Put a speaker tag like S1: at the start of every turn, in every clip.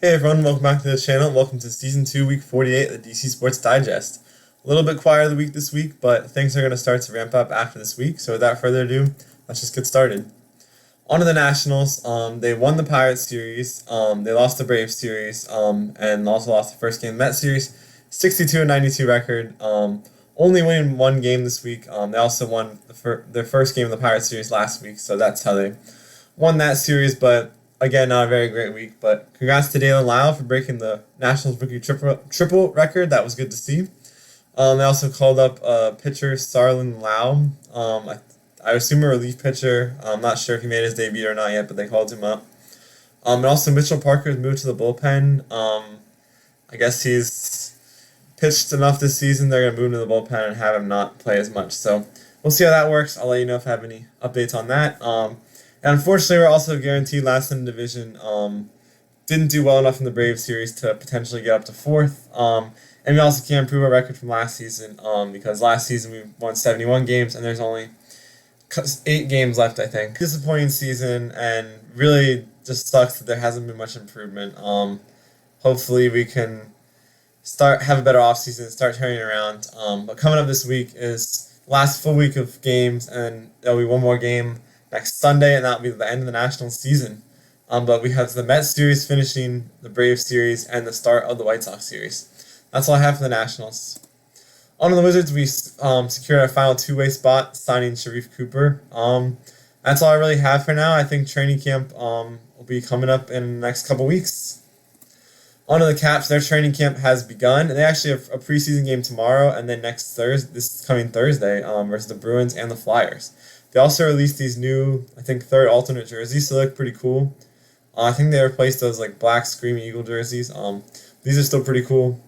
S1: Hey everyone, welcome back to the channel. Welcome to Season 2, Week 48 of the DC Sports Digest. A little bit quieter the week this week, but things are going to start to ramp up after this week. So without further ado, let's just get started. On to the Nationals. They won the Pirates series, they lost the Braves series, and also lost the first game of the Mets series. 62-92 record, only winning one game this week. They also won their first game of the Pirates series last week, so that's how they won that series, but again, not a very great week, but congrats to Dalen Lyle for breaking the Nationals rookie triple record. That was good to see. They also called up pitcher Starlin Lau. I assume a relief pitcher. I'm not sure if he made his debut or not yet, but they called him up. And also Mitchell Parker's moved to the bullpen. I guess he's pitched enough this season. They're going to move him to the bullpen and have him not play as much. So we'll see how that works. I'll let you know if I have any updates on that. And unfortunately, we're also guaranteed last in the division. Didn't do well enough in the Braves series to potentially get up to fourth. And we also can't improve our record from last season because last season we won 71 games and there's only 8 games left, I think. Disappointing season, and really just sucks that there hasn't been much improvement. Hopefully we can have a better offseason and start turning it around. But coming up this week is last full week of games, and there'll be one more game next Sunday, and that'll be the end of the national season. But we have the Mets series finishing, the Braves series, and the start of the White Sox series. That's all I have for the Nationals. On to the Wizards, we secured our final two-way spot, signing Sharif Cooper. That's all I really have for now. I think training camp will be coming up in the next couple weeks. On to the Caps, their training camp has begun, and they actually have a preseason game tomorrow, and then this coming Thursday, versus the Bruins and the Flyers. They also released these new, I think, third alternate jerseys, so they look pretty cool. I think they replaced those like black Screaming Eagle jerseys. These are still pretty cool,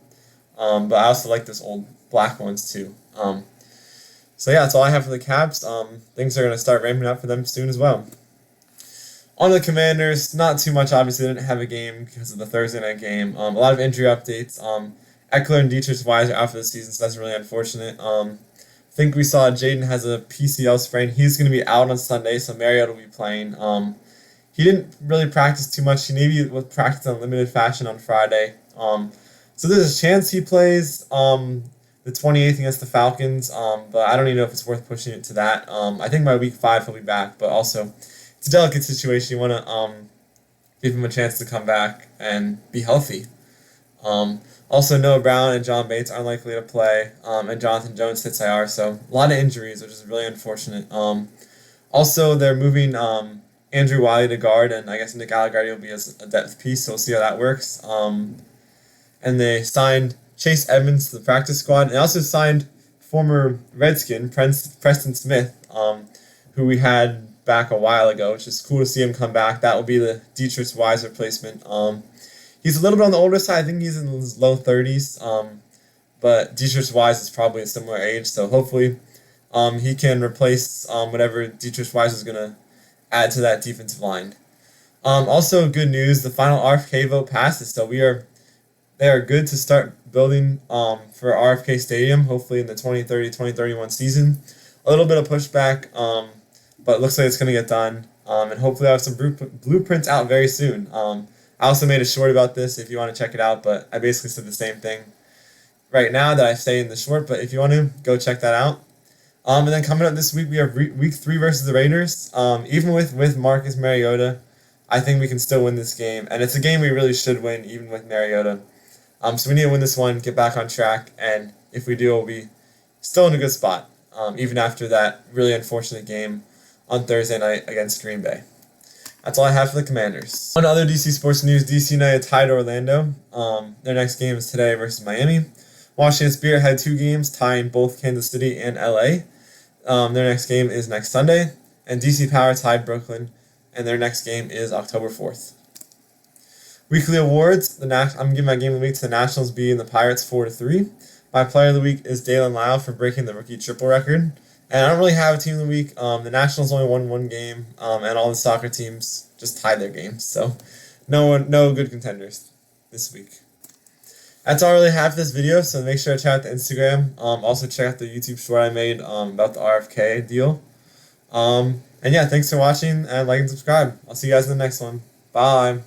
S1: but I also like those old black ones too. So yeah, that's all I have for the Caps. Things are going to start ramping up for them soon as well. On the Commanders, not too much. Obviously, they didn't have a game because of the Thursday night game. A lot of injury updates. Eckler and Dietrich Wise are out for the season, so that's really unfortunate. I think we saw Jaden has a PCL sprain. He's going to be out on Sunday, so Mariota will be playing. He didn't really practice too much. He maybe was practicing in limited fashion on Friday. So there's a chance he plays the 28th against the Falcons, but I don't even know if it's worth pushing it to that. I think by week 5 he'll be back, but also it's a delicate situation. You want to give him a chance to come back and be healthy. Also, Noah Brown and John Bates are unlikely to play, and Jonathan Jones sits IR, so a lot of injuries, which is really unfortunate. Also, they're moving Andrew Wiley to guard, and I guess Nick Allegretti will be as a depth piece, so we'll see how that works. And they signed Chase Edmonds to the practice squad, and also signed former Redskin Preston Smith, who we had back a while ago, which is cool to see him come back. That will be the Dietrich Wise replacement. He's a little bit on the older side. I think he's in his low 30s, but Dietrich Wise is probably a similar age, so hopefully he can replace whatever Dietrich Wise is going to add to that defensive line. Also, good news, the final RFK vote passes, so they are good to start building for RFK Stadium, hopefully in the 2030-2031 season. A little bit of pushback, but it looks like it's going to get done, and hopefully I'll have some blueprints out very soon. I also made a short about this if you want to check it out, but I basically said the same thing right now that I say in the short, but if you want to, go check that out. And then coming up this week, we have week 3 versus the Raiders. Even with Marcus Mariota, I think we can still win this game, and it's a game we really should win even with Mariota. So we need to win this one, get back on track, and if we do, we'll be still in a good spot, even after that really unfortunate game on Thursday night against Green Bay. That's all I have for the Commanders. On other DC sports news, DC United tied Orlando. Their next game is today versus Miami. Washington Spirit had 2 games, tying both Kansas City and LA. Their next game is next Sunday. And DC Power tied Brooklyn, and their next game is October 4th. Weekly awards. I'm giving my game of the week to the Nationals beating the Pirates 4-3. My player of the week is Dalen Lyle for breaking the rookie triple record. And I don't really have a team of the week. The Nationals only won 1 game, and all the soccer teams just tied their games. So no good contenders this week. That's all I really have for this video, so make sure to check out the Instagram. Also check out the YouTube short I made about the RFK deal. And yeah, thanks for watching, and like and subscribe. I'll see you guys in the next one. Bye.